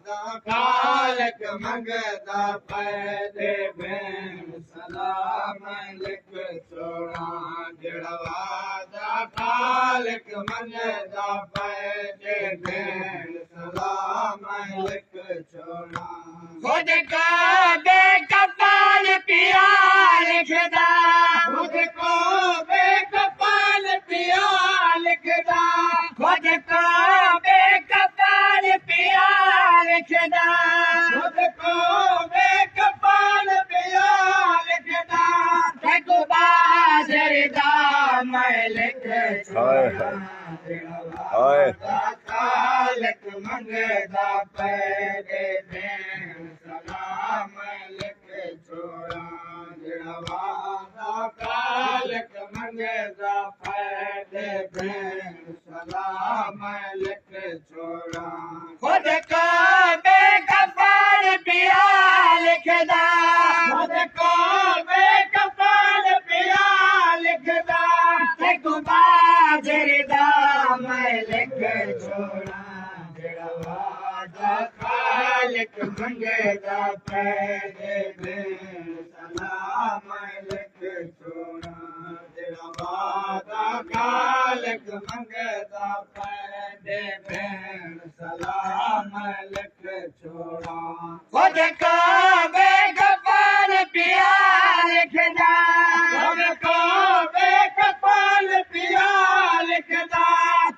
खालक मंगदा पैदे भेण सलाम लिख छोड़ा जड़ा वादा खालक मंगदा पैदे भेण सलाम लिख छोड़ा खुद का बेकफाल पिया लिखदा खुद को बेकफाल पिया लिखदा खुद को बेकफाल पिया लिखदा खुद को बेकफाल पिया लिखदा देखो बाजरदा मैं लिख छोड़ा खालक मंगदा पैदे भेण सलाम लिख छोड़ा जड़वादा खालक मंगदा पैदे भेण सलाम लिख छोड़ा खुद को बेकफाल पिया लिखदा खुद को बेकफाल पिया लिखदा देखो बाजरदा मैं लिख छोड़ा जड़वादा खालक मंगदा पैदे भेण सलाम लिख छोड़ा जड़वादा खालक मंगदा पैदे भेण सलाम लिख छोड़ा खुद को बेकफाल पिया लिखदा खुद को बेकफाल पिया लिखदा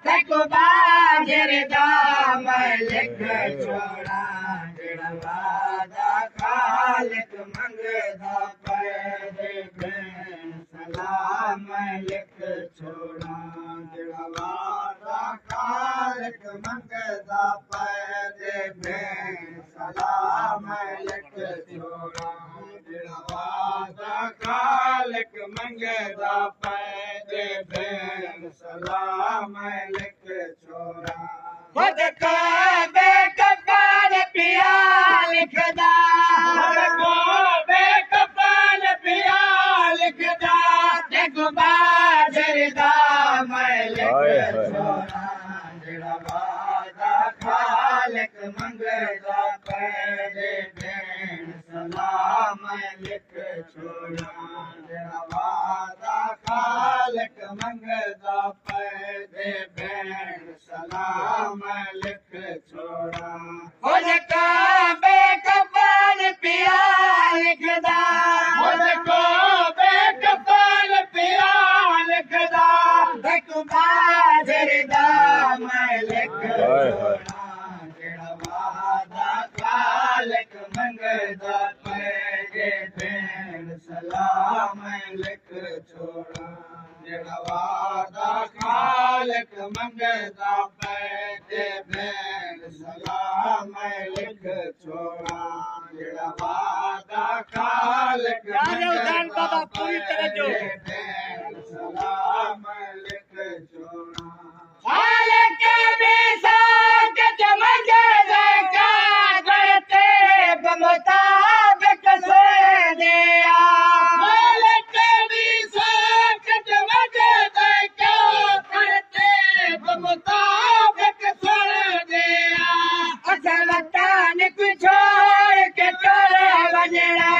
देखो बाजरदा मैं लिख छोड़ा जड़वादा खालक मंगदा पैदे भेण सलाम लिख छोड़ा जड़वादा खालक मंगदा पैदे भेण सलाम लिख छोड़ा जड़वादा खालक मंगदा पैदे भेण सलाम लिख छोड़ा खुद को बेकफाल पिया लिखदा खुद को बेकफाल पिया लिखदा देखो बाजरदा मैं लिख छोड़ा जड़वादा खालक मंगदा पैदे भेण सलाम लिख छोड़ा जड़वादा खालक मंगदा पैदे भेण सलाम लिख छोड़ा खुद को बेकफाल पिया लिखदा खुद को बेकफाल पिया लिखदा देखो बाजरदा मैं लिख छोड़ा जड़वादा खालक मंगदा पैदे भेण सलाम लिख छोड़ा जड़वादा खालक मंगदा पैदे भेण सलाम लिख छोड़ा जड़वादा खालक मंगदा पैदे भेण सलाम लिख छोड़ा खालक बेसाक चमकदा का करते बमुताबिक सोए दिया खालक बेसाक चमकदा का करते बमुताबिक सोए दिया असलतान को छोड़ के तोरे वजरा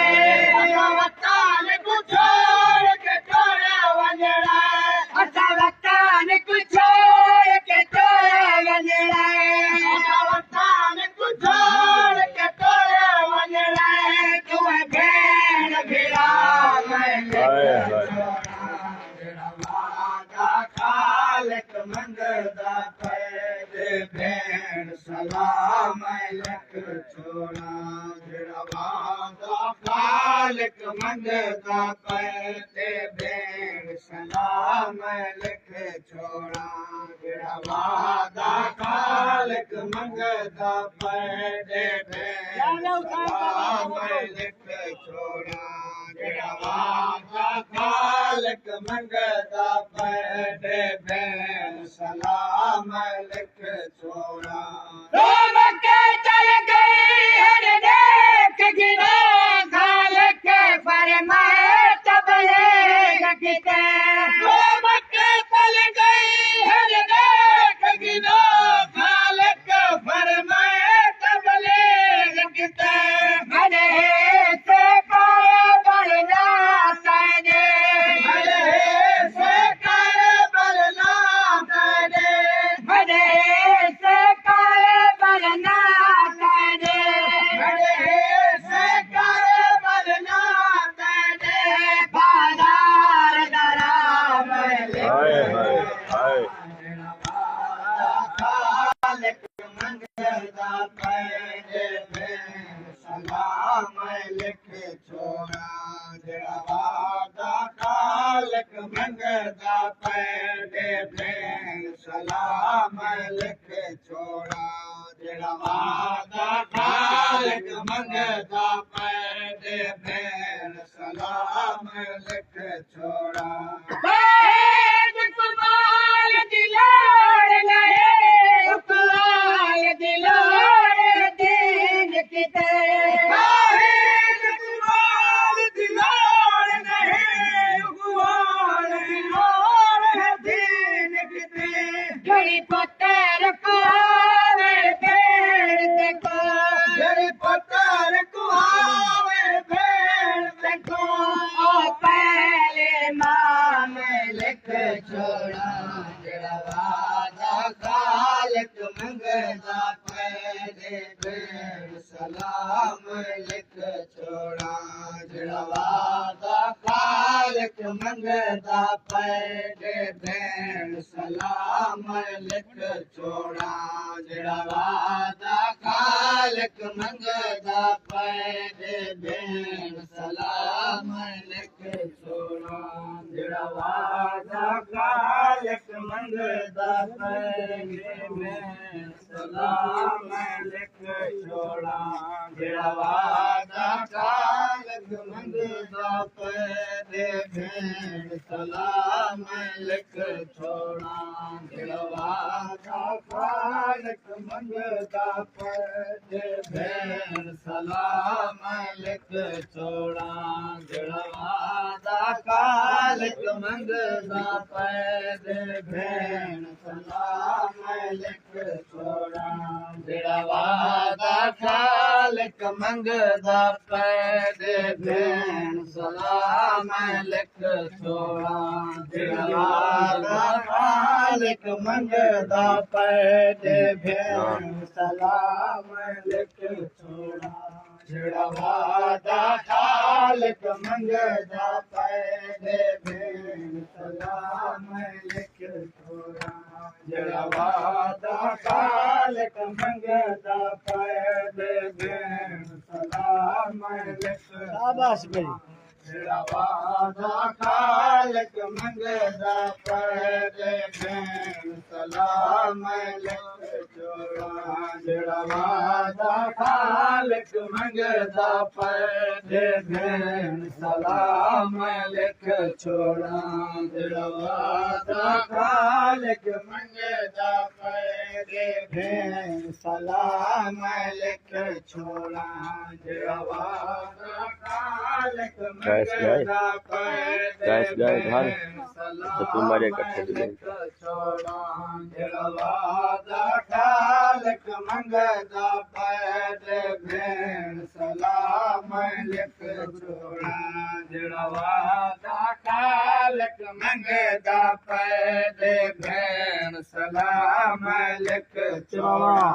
असलतान को छोड़ के तोरे वजरा असलतान को छोड़ के तोरे वजरा असलतान को छोड़ के तोरे वजरा तुम्हें भेण भिड़ा मैं जड़वादा खालक मंगदा पैदे भेण सलाम लिख छोड़ा जड़वादा खालक मंगदा पैदे भेण सलाम लिख छोड़ा जड़वादा खालक मंगदा पैदे भेण सलाम लिख छोड़ा जड़वादा खालक मंगदा पैदे भेण सलाम लिख छोड़ा मक्के चल गई हर देख गिरा खालक फरमाए तब लेगा किते मक्के चल गई हर देख गिरा खालक फरमाए तब ले पैदे भेण सलाम लिख छोड़ा जड़ा वादा खालक मंगदा पैदे भेण सलाम लिख छोड़ा जड़ा वादा खालक मंगदा पैदे भेण सलाम लिख छोड़ा छोड़ा जड़ा वादा खालक मंगदा पैदे भेण सलाम लिख छोड़ा जड़ा वादा खालक मंगदा पैदे भेण सलाम लिख छोड़ा जड़ा वादा खालक मंगदा पैदे भेण सलाम लिख छोड़ा जड़ा वादा खालक मंगदा पैदे भेण सलाम लिख छोड़ा जड़ा वादा खालक मंगदा पैदे भेण सलाम लिख छोड़ा जड़ा वादा खालक मंगदा पैदे भेण सलाम लिख छोड़ा जड़ा वादा खालक मंगदा पैदे भेण सलाम लिख छोड़ा जड़ा वादा खालक मंगदा पैदे भेण सलाम लिख छोड़ा जड़ा वादा खालक मंगदा पैदे भेण सलाम लिख छोड़ा जड़ा वादा खालक मंगदा पैदे भेण सलाम लिख छोड़ा जड़ा वादा खालक मंगदा पैदे भेण सलाम लिख शाबाश भाई जड़ा वादा खालक मंगदा पैदे भेण सलाम लिख छोड़ा जड़ा वादा खालक मंगदा पैदे भेण सलाम लिख छोड़ा जड़ा वादा खालक मंगदा पैदे भेण सलाम लिख छोड़ा जड़ा वादा खालक मंगदा पैदे भेण सलाम लिख छोड़ा जड़ा वादा खालक मंगदा पैदे भेण सलाम लिख छोड़ा जड़ा वादा खालक मंगदा पैदे भेण सलाम लिख छोड़ा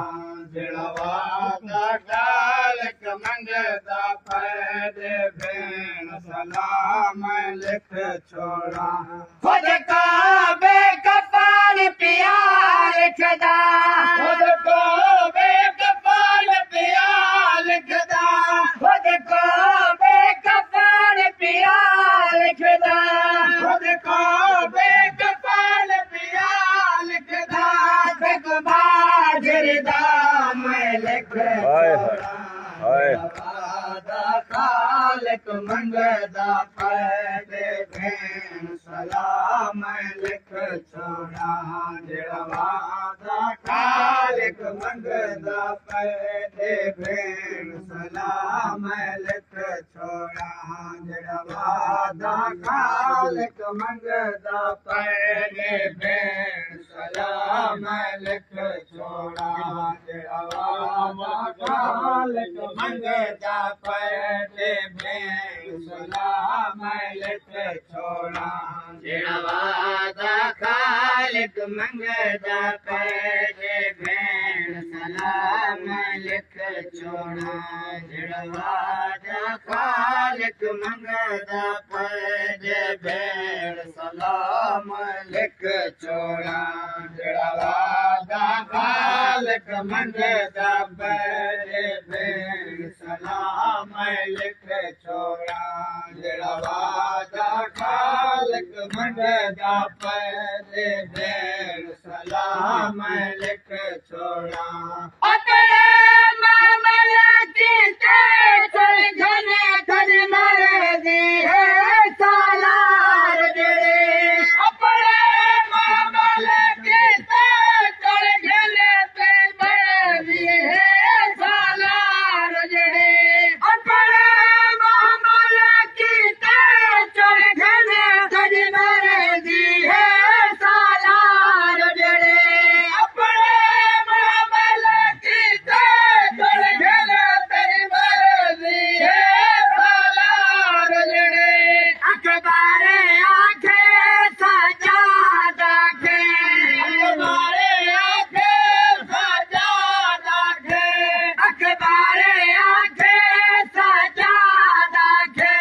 जड़ा वादा खालक मंगदा पैदे भेण सलाम लिख छोड़ा खुद का बेकफान पिया लिखदा खुद को बेकफान पिया लिखदा खुद को बेकफान पिया लिखदा खुद को बेकफान पिया लिखदा तक बाजरदा मैं लिख छोड़ा वादा खालक मंगदा पैदे भेण सलाम लिख छोड़ा जड़ा वादा खालक मंगदा पैदे भेण सलाम लिख छोड़ा जड़ा वादा खालक मंगदा पैदे भेण सलाम लिख छोड़ा जड़ा वादा खालक मंगदा पैदे भेण सलाम लिख छोड़ा जड़ा वादा खालक मंगदा पैदे भेण सलाम लिख लिख छोड़ा जड़ा वादा खालिक मंगदा पैदे भेड़ सलाम लिख छोड़ा जड़ा वादा खालिक मंगदा पैदे भेड़ सलाम लिख छोड़ा जड़ा वादा खालिक मंगदा पैदे भेड़ सलाम लिख छोड़ा अपने मामला की चल घने कर मर्जी है सालार जड़े अपने मामला की चल घने कर मर्जी है सालार जड़े अपने मामला की चल घने कर मर्जी है सालार जड़े अपने मामला की चल घने कर मर्जी है सालार जड़े अखबारे आखे सजादा के अखबारे आखे सजादा के अखबारे आखे सजादा के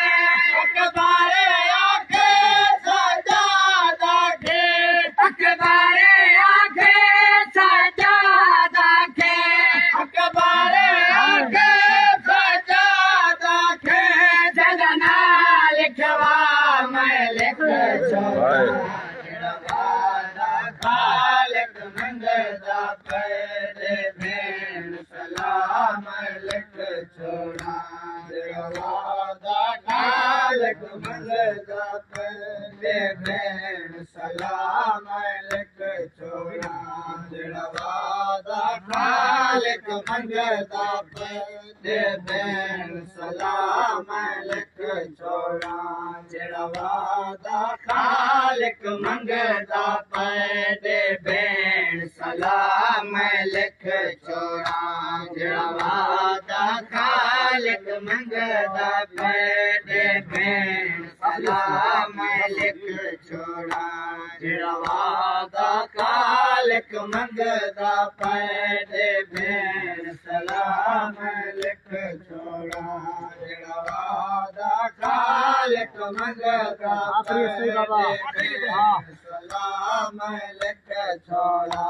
अखबारे आखे सजादा के अखबारे आखे सजादा के अखबारे आखे सजादा के जगना लिखवा मैं लिख छोड़ा खालिक मंगदा पैदे भेड़ सलाम लिख छोड़ा वादा खालिक मंगदा पैदे भेड़ सलाम लिख छोड़ा वादा खालिक मंगदा पैदे भेड़ सलाम लिख छोड़ा वादा खालिक मंगदा पैदे भेड़ सलाम लिख छोड़ा वादा खालिक मंगदा पैदे भेड़ सलाम लिख छोड़ा वादा खालिक मंगदा पैदे भेड़ सलाम लिख छोड़ा वादा खालिक मंगदा पैदे भेड़ सलाम लिख छोड़ा